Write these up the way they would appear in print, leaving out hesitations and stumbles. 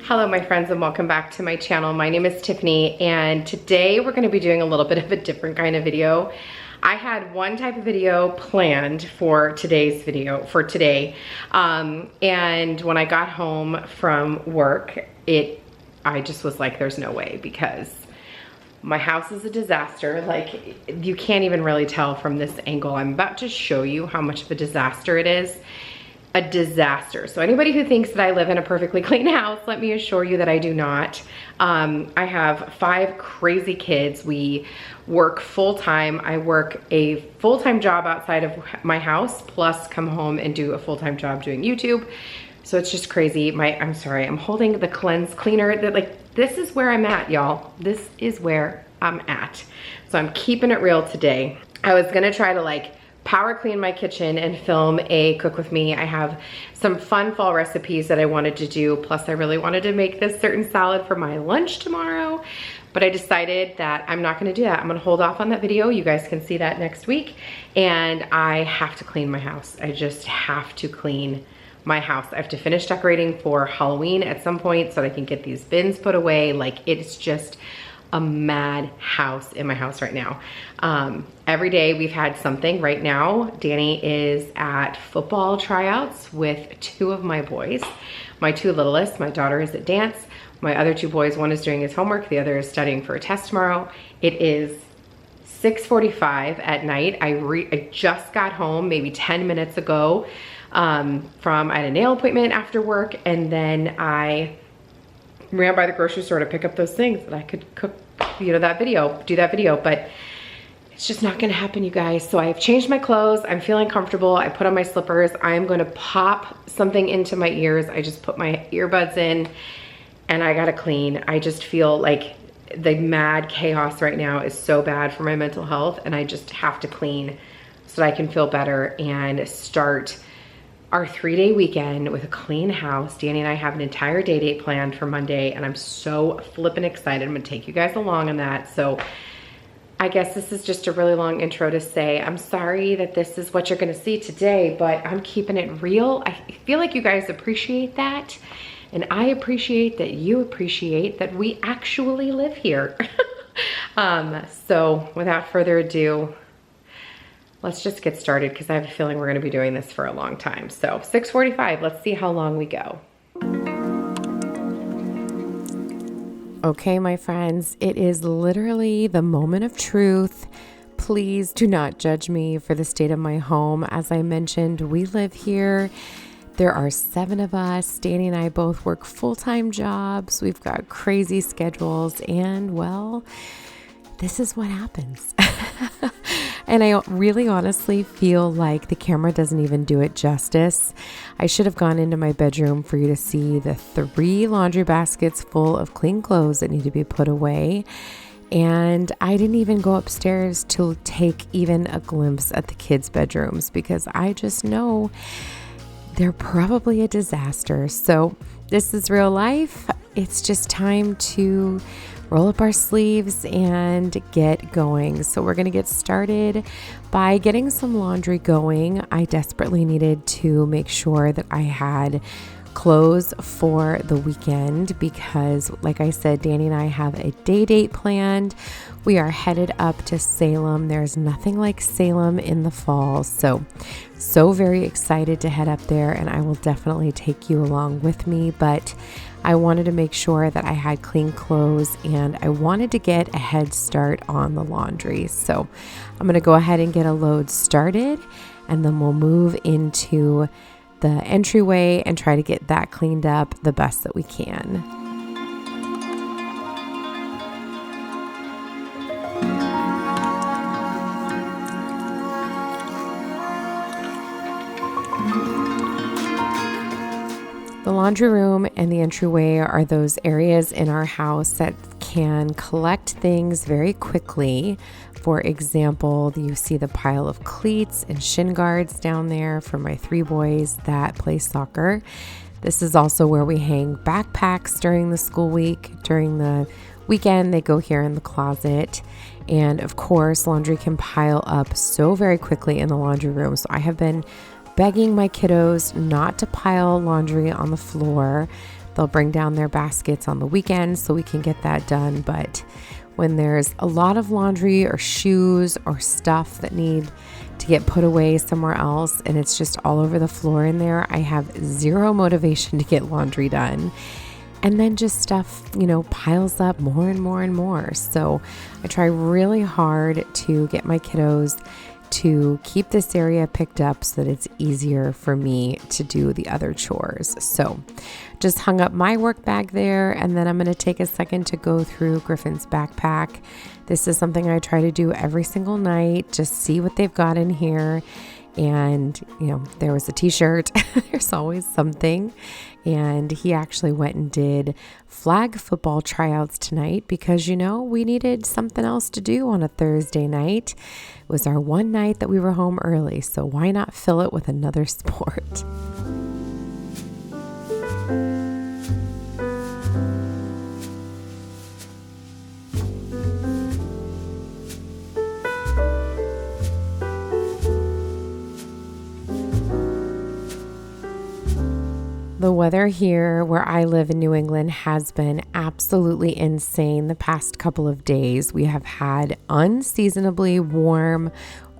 Hello my friends and welcome back to my channel. My name is Tiffany and today we're going to be doing a little bit of a different kind of video. I had one type of video planned for today's video, and when I got home from work, I just was like, there's no way, because my house is a disaster. Like, you can't even really tell from this angle. I'm about to show you how much of a disaster it is. A disaster. So anybody who thinks that I live in a perfectly clean house, let me assure you that I do not. I have 5 crazy kids. We work full-time. I work a full-time job outside of my house, plus come home and do a full-time job doing YouTube. So it's just crazy. I'm sorry, I'm holding the cleanse cleaner. This is where I'm at, y'all. This is where I'm at. So I'm keeping it real today. I was gonna try to power clean my kitchen and film a cook with me. I have some fun fall recipes that I wanted to do. Plus I really wanted to make this certain salad for my lunch tomorrow, but I decided that I'm not gonna do that. I'm gonna hold off on that video. You guys can see that next week. And I have to clean my house. I just have to clean my house. I have to finish decorating for Halloween at some point so that I can get these bins put away. It's just a mad house in my house right now. Every day we've had something. Right now, Danny is at football tryouts with 2 of my boys. My 2 littlest, my daughter is at dance. My other 2 boys, one is doing his homework, the other is studying for a test tomorrow. It is 6:45 at night. I just got home maybe 10 minutes ago I had a nail appointment after work, and then I ran by the grocery store to pick up those things that I could cook, do that video, but it's just not gonna happen, you guys. So I've changed my clothes. I'm feeling comfortable. I put on my slippers. I'm gonna pop something into my ears. I just put my earbuds in and I gotta clean. I just feel like the mad chaos right now is so bad for my mental health, and I just have to clean so that I can feel better and start our 3-day weekend with a clean house. Danny and I have an entire day date planned for Monday, and I'm so flippin' excited. I'm gonna take you guys along on that. So I guess this is just a really long intro to say I'm sorry that this is what you're gonna see today, but I'm keeping it real. I feel like you guys appreciate that, and I appreciate that you appreciate that we actually live here. So without further ado, let's just get started, because I have a feeling we're gonna be doing this for a long time. So 6:45, let's see how long we go. Okay, my friends, it is literally the moment of truth. Please do not judge me for the state of my home. As I mentioned, we live here. There are 7 of us. Danny and I both work full-time jobs. We've got crazy schedules, and well, this is what happens. And I really honestly feel like the camera doesn't even do it justice. I should have gone into my bedroom for you to see the 3 laundry baskets full of clean clothes that need to be put away. And I didn't even go upstairs to take even a glimpse at the kids' bedrooms, because I just know they're probably a disaster. So this is real life. It's just time to roll up our sleeves and get going. So we're gonna get started by getting some laundry going. I desperately needed to make sure that I had clothes for the weekend, because like I said, Danny and I have a day date planned. We are headed up to Salem. There's nothing like Salem in the fall. So very excited to head up there, and I will definitely take you along with me. But I wanted to make sure that I had clean clothes, and I wanted to get a head start on the laundry. So I'm going to go ahead and get a load started, and then we'll move into the entryway and try to get that cleaned up the best that we can. The laundry room and the entryway are those areas in our house that can collect things very quickly. For example, you see the pile of cleats and shin guards down there for my 3 boys that play soccer. This is also where we hang backpacks during the school week. During the weekend, they go here in the closet. And of course, laundry can pile up so very quickly in the laundry room. So I have been begging my kiddos not to pile laundry on the floor. They'll bring down their baskets on the weekends so we can get that done. But when there's a lot of laundry or shoes or stuff that need to get put away somewhere else and it's just all over the floor in there, I have zero motivation to get laundry done. And then just stuff, piles up more and more and more. So I try really hard to get my kiddos to keep this area picked up so that it's easier for me to do the other chores. So just hung up my work bag there, and then I'm going to take a second to go through Griffin's backpack. This is something I try to do every single night, just see what they've got in here. And, there was a t-shirt. There's always something. And he actually went and did flag football tryouts tonight because, we needed something else to do on a Thursday night. It was our one night that we were home early, so why not fill it with another sport? The weather here where I live in New England has been absolutely insane the past couple of days. We have had unseasonably warm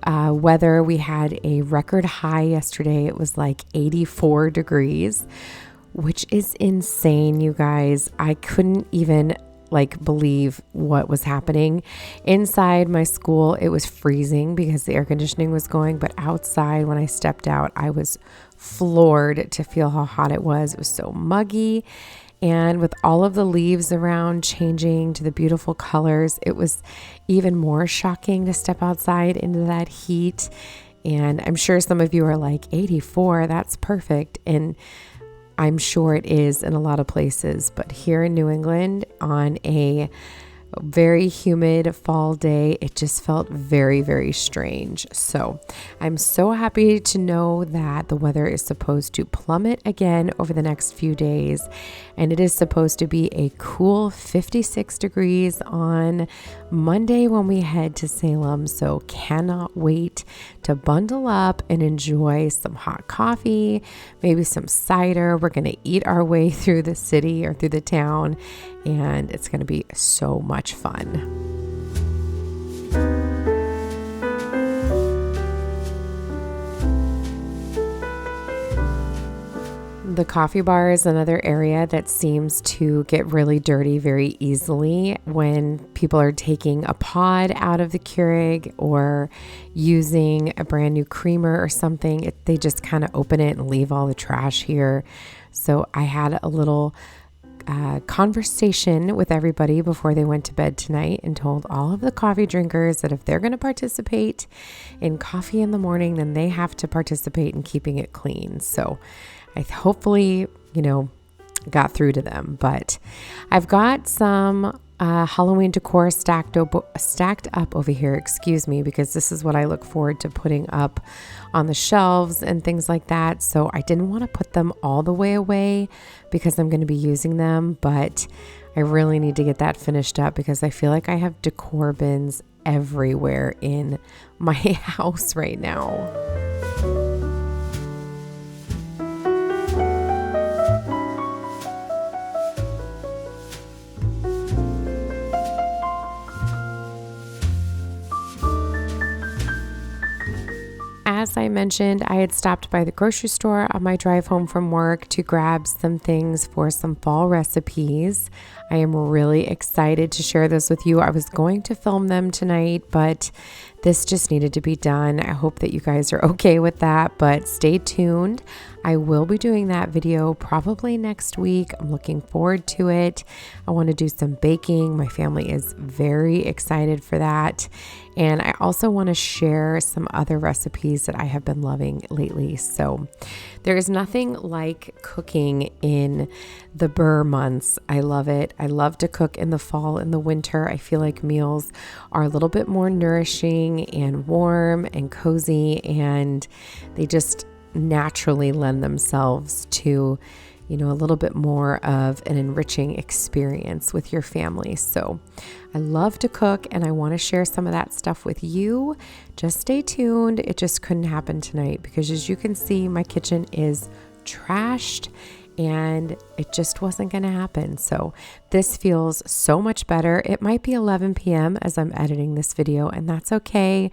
weather. We had a record high yesterday. It was like 84 degrees, which is insane, you guys. I couldn't even believe what was happening. Inside my school, it was freezing because the air conditioning was going, but outside when I stepped out, I was floored to feel how hot it was. It was so muggy. And with all of the leaves around changing to the beautiful colors, it was even more shocking to step outside into that heat. And I'm sure some of you are like, 84, that's perfect. And I'm sure it is in a lot of places, but here in New England on a very humid fall day, it just felt very, very strange. So I'm so happy to know that the weather is supposed to plummet again over the next few days. And it is supposed to be a cool 56 degrees on Monday when we head to Salem. So cannot wait to bundle up and enjoy some hot coffee, maybe some cider. We're going to eat our way through the city or through the town, and it's going to be so much fun. The coffee bar is another area that seems to get really dirty very easily when people are taking a pod out of the Keurig or using a brand new creamer or something. They just kind of open it and leave all the trash here. So I had a little conversation with everybody before they went to bed tonight and told all of the coffee drinkers that if they're going to participate in coffee in the morning, then they have to participate in keeping it clean. So I hopefully, got through to them, but I've got some Halloween decor stacked up over here, because this is what I look forward to putting up on the shelves and things like that. So I didn't want to put them all the way away because I'm going to be using them, but I really need to get that finished up because I feel like I have decor bins everywhere in my house right now. As I mentioned, I had stopped by the grocery store on my drive home from work to grab some things for some fall recipes. I am really excited to share those with you. I was going to film them tonight, but this just needed to be done. I hope that you guys are okay with that, but stay tuned. I will be doing that video probably next week. I'm looking forward to it. I want to do some baking. My family is very excited for that. And I also want to share some other recipes that I have been loving lately. So there is nothing like cooking in the burr months. I love it. I love to cook in the fall and the winter. I feel like meals are a little bit more nourishing and warm and cozy, and they just naturally lend themselves to, a little bit more of an enriching experience with your family. So I love to cook and I want to share some of that stuff with you. Just stay tuned. It just couldn't happen tonight because, as you can see, my kitchen is trashed and it just wasn't going to happen. So this feels so much better. It might be 11 p.m. as I'm editing this video, and that's okay.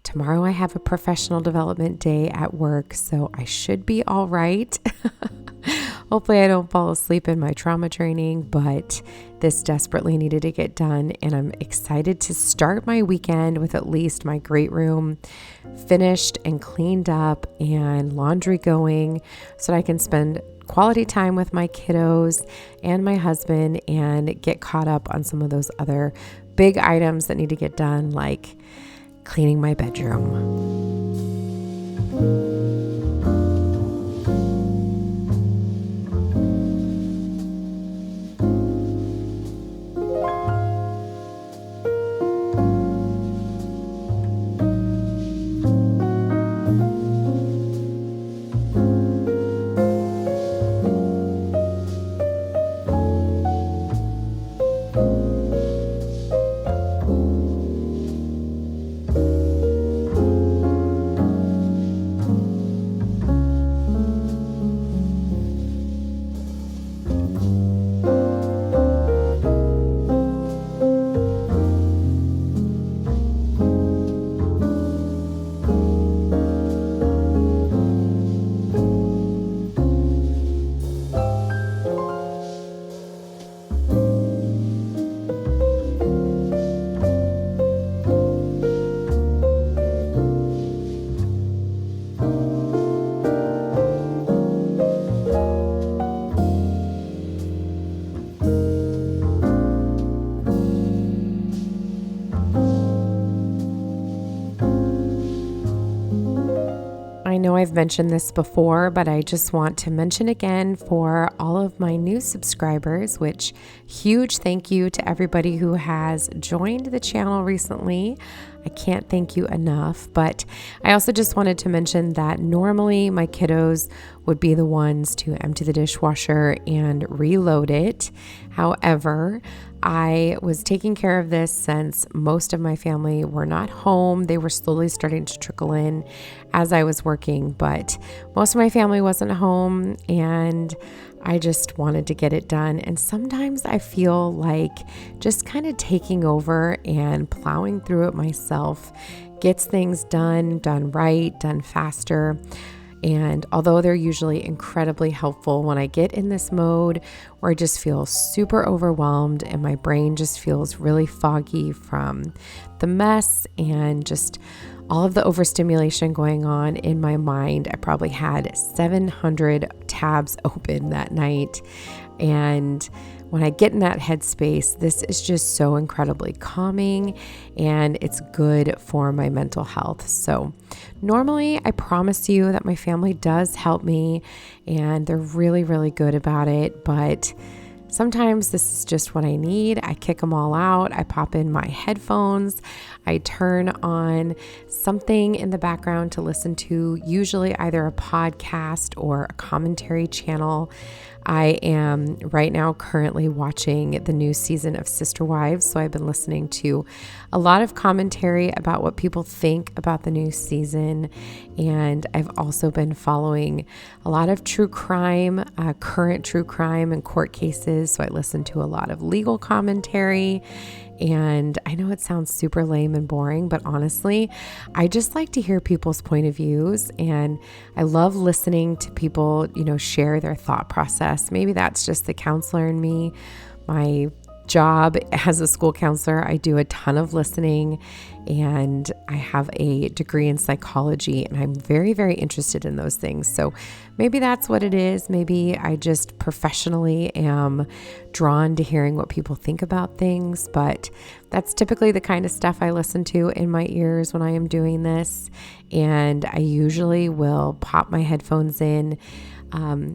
Tomorrow I have a professional development day at work, so I should be all right. Hopefully I don't fall asleep in my trauma training, but this desperately needed to get done, and I'm excited to start my weekend with at least my great room finished and cleaned up and laundry going so that I can spend quality time with my kiddos and my husband and get caught up on some of those other big items that need to get done, like cleaning my bedroom. I know I've mentioned this before, but I just want to mention again for all of my new subscribers, which huge thank you to everybody who has joined the channel recently. I can't thank you enough, but I also just wanted to mention that normally my kiddos would be the ones to empty the dishwasher and reload it. However, I was taking care of this since most of my family were not home. They were slowly starting to trickle in as I was working, but most of my family wasn't home, and I just wanted to get it done. And sometimes I feel like just kind of taking over and plowing through it myself gets things done right, done faster. And although they're usually incredibly helpful, when I get in this mode where I just feel super overwhelmed and my brain just feels really foggy from the mess and just all of the overstimulation going on in my mind, I probably had 700 tabs open that night. And when I get in that headspace, this is just so incredibly calming, and it's good for my mental health. So normally I promise you that my family does help me and they're really, really good about it. But sometimes this is just what I need. I kick them all out. I pop in my headphones. I turn on something in the background to listen to, usually either a podcast or a commentary channel. I am right now currently watching the new season of Sister Wives, so I've been listening to a lot of commentary about what people think about the new season, and I've also been following a lot of true crime, current true crime and court cases, so I listen to a lot of legal commentary. And I know it sounds super lame and boring, but honestly, I just like to hear people's point of views, and I love listening to people, share their thought process. Maybe that's just the counselor in me. My job as a school counselor, I do a ton of listening, and I have a degree in psychology, and I'm very, very interested in those things. So maybe that's what it is. Maybe I just professionally am drawn to hearing what people think about things, but that's typically the kind of stuff I listen to in my ears when I am doing this. And I usually will pop my headphones in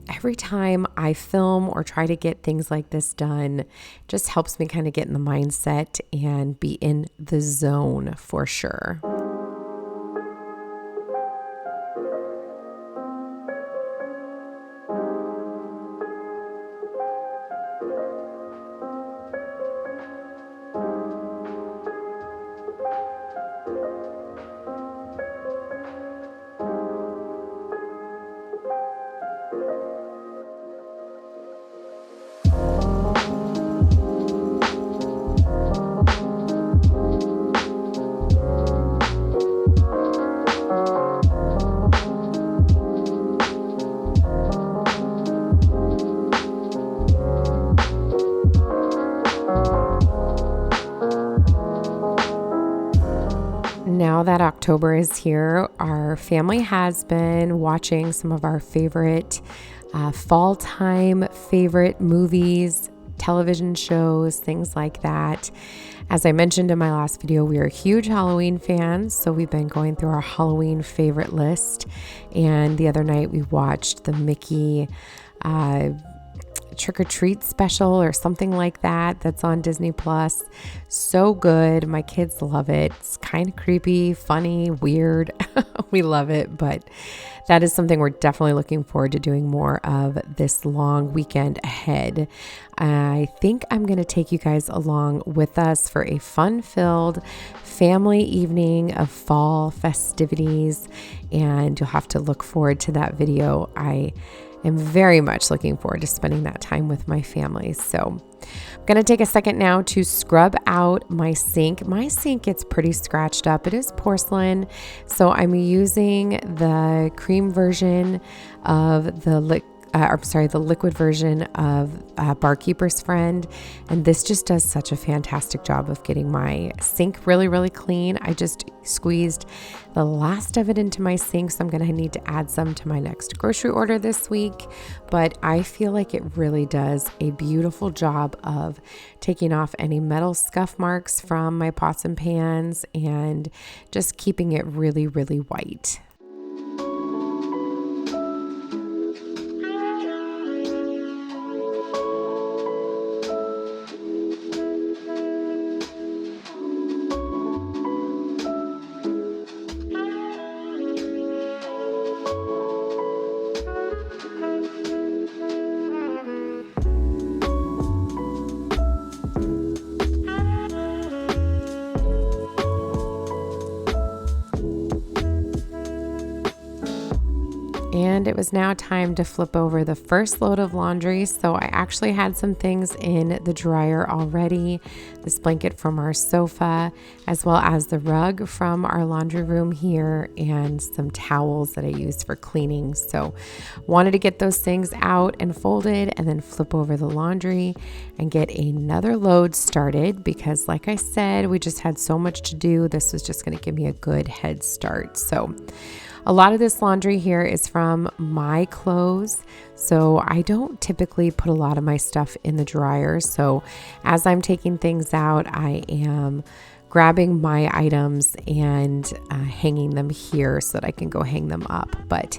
every time I film or try to get things like this done. Just helps me kind of get in the mindset and be in the zone for sure. October is here, our family has been watching some of our favorite fall time favorite movies, television shows, things like that. As I mentioned in my last video, we are huge Halloween fans, so we've been going through our Halloween favorite list. And the other night we watched the Mickey Trick or Treat special or something like that that's on Disney Plus. So good. My kids love it. It's kind of creepy, funny, weird. We love it, but that is something we're definitely looking forward to doing more of this long weekend ahead. I think I'm going to take you guys along with us for a fun-filled family evening of fall festivities, and you'll have to look forward to that video. I am very much looking forward to spending that time with my family. So I'm going to take a second now to scrub out my sink. My sink gets pretty scratched up. It is porcelain, so I'm using the cream version of the liquid version of Barkeeper's Friend. And this just does such a fantastic job of getting my sink really, really clean. I just squeezed the last of it into my sink, so I'm going to need to add some to my next grocery order this week. But I feel like it really does a beautiful job of taking off any metal scuff marks from my pots and pans and just keeping it really, really white. And it was now time to flip over the first load of laundry. So I actually had some things in the dryer already. This blanket from our sofa, as well as the rug from our laundry room here, and some towels that I use for cleaning. So wanted to get those things out and folded and then flip over the laundry and get another load started, because like I said, we just had so much to do. This was just going to give me a good head start. So a lot of this laundry here is from my clothes, so I don't typically put a lot of my stuff in the dryer. So as I'm taking things out, I am grabbing my items and hanging them here so that I can go hang them up. But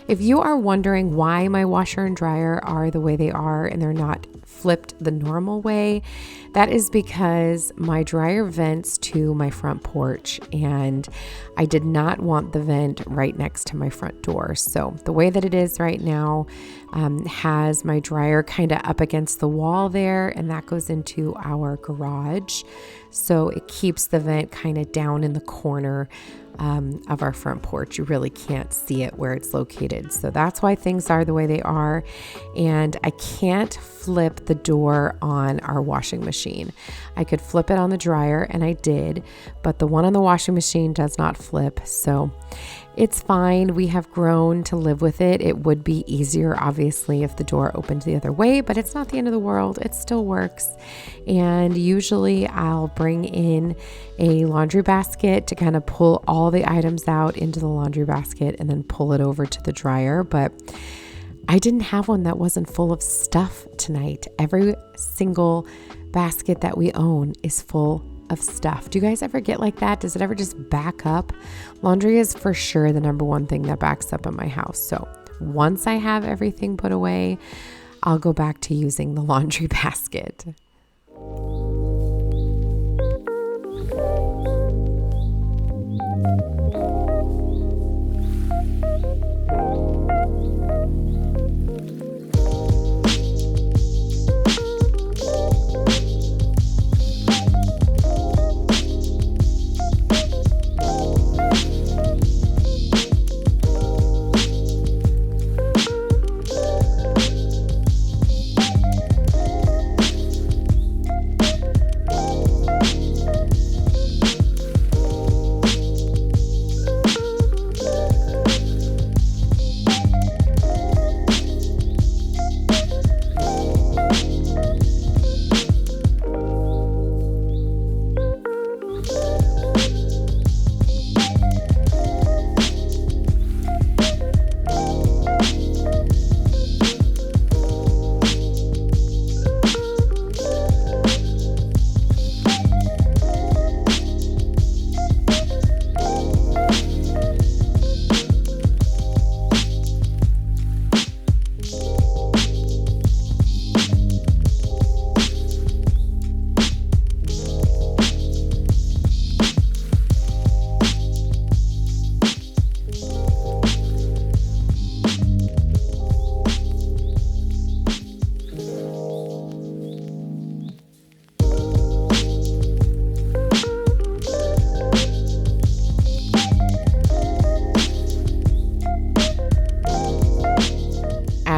if you are wondering why my washer and dryer are the way they are and they're not flipped the normal way, that is because my dryer vents to my front porch, and I did not want the vent right next to my front door. So the way that it is right now has my dryer kind of up against the wall there, and that goes into our garage. So it keeps the vent kind of down in the corner of our front porch. You really can't see it where it's located. So that's why things are the way they are. And I can't flip the door on our washing machine. I could flip it on the dryer, and I did, but the one on the washing machine does not flip. So it's fine. We have grown to live with it. It would be easier, obviously, if the door opened the other way, but it's not the end of the world. It still works. And usually I'll bring in a laundry basket to kind of pull all the items out into the laundry basket and then pull it over to the dryer. But I didn't have one that wasn't full of stuff tonight. Every single basket that we own is full of stuff. Do you guys ever get like that? Does it ever just back up? Laundry is for sure the number one thing that backs up in my house. So once I have everything put away, I'll go back to using the laundry basket.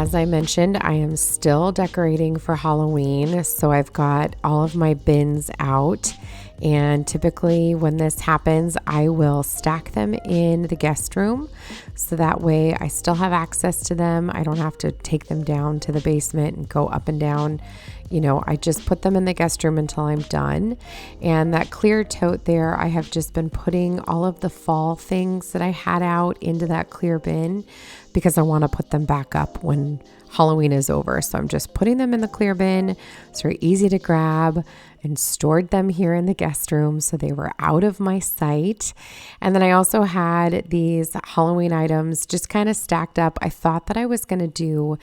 as I mentioned, I am still decorating for Halloween, so I've got all of my bins out. And typically when this happens, I will stack them in the guest room so that way I still have access to them. I don't have to take them down to the basement and go up and down. You know, I just put them in the guest room until I'm done. And that clear tote there, I have just been putting all of the fall things that I had out into that clear bin because I want to put them back up when Halloween is over. So I'm just putting them in the clear bin. It's very easy to grab, and stored them here in the guest room so they were out of my sight. And then I also had these Halloween items just kind of stacked up. I thought that I was going to do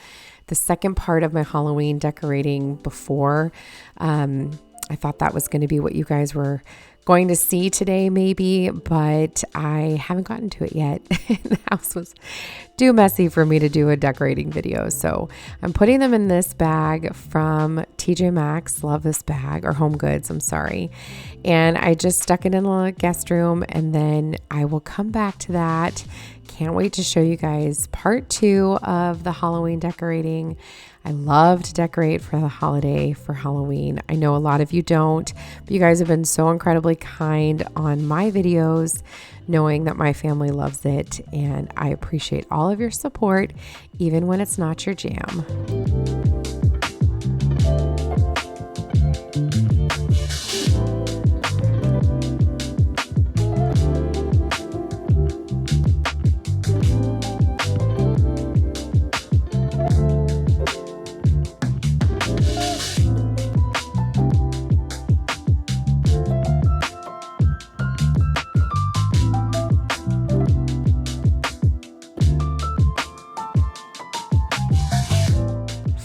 the second part of my Halloween decorating before. I thought that was going to be what you guys were going to see today maybe, but I haven't gotten to it yet. The house was too messy for me to do a decorating video. So I'm putting them in this bag from TJ Maxx. Love this bag, or Home Goods, I'm sorry. And I just stuck it in the guest room, and then I will come back to that. Can't wait to show you guys part 2 of the Halloween decorating. I love to decorate for the holiday, for Halloween. I know a lot of you don't, but you guys have been so incredibly kind on my videos, knowing that my family loves it, and I appreciate all of your support, even when it's not your jam.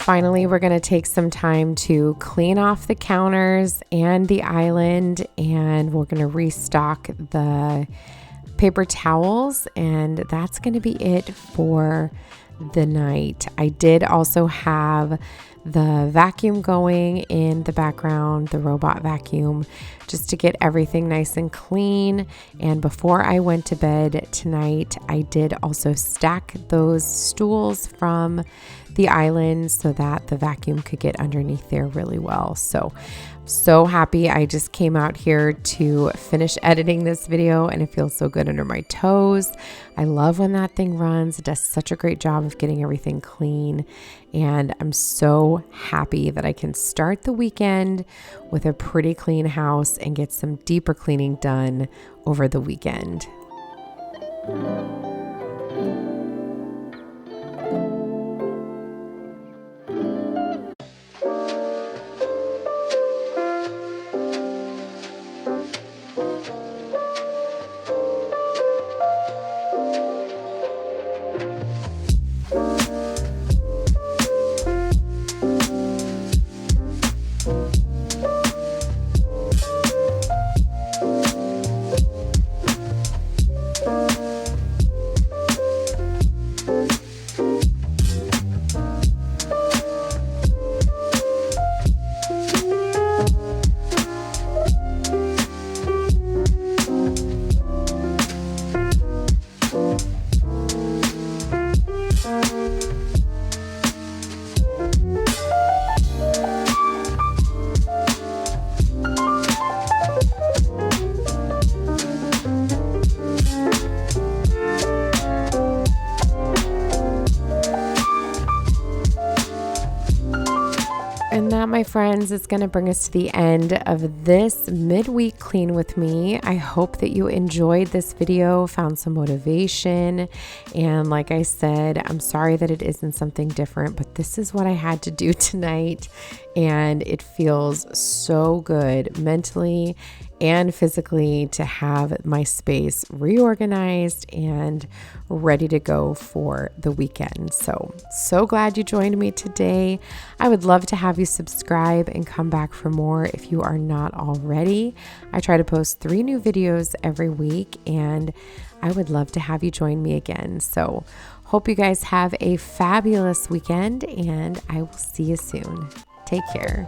Finally, we're going to take some time to clean off the counters and the island, and we're going to restock the paper towels, and that's going to be it for the night. I did also have the vacuum going in the background, the robot vacuum, just to get everything nice and clean. And before I went to bed tonight, I did also stack those stools from the island so that the vacuum could get underneath there really well. So happy. I just came out here to finish editing this video, and it feels so good under my toes. I love when that thing runs. It does such a great job of getting everything clean, and I'm so happy that I can start the weekend with a pretty clean house and get some deeper cleaning done over the weekend. And that, my friends, is going to bring us to the end of this midweek clean with me. I hope that you enjoyed this video, found some motivation. And like I said, I'm sorry that it isn't something different, but this is what I had to do tonight. And it feels so good mentally and physically to have my space reorganized and ready to go for the weekend. So glad you joined me today. I would love to have you subscribe and come back for more if you are not already. I try to post 3 new videos every week, and I would love to have you join me again. So hope you guys have a fabulous weekend, and I will see you soon. Take care.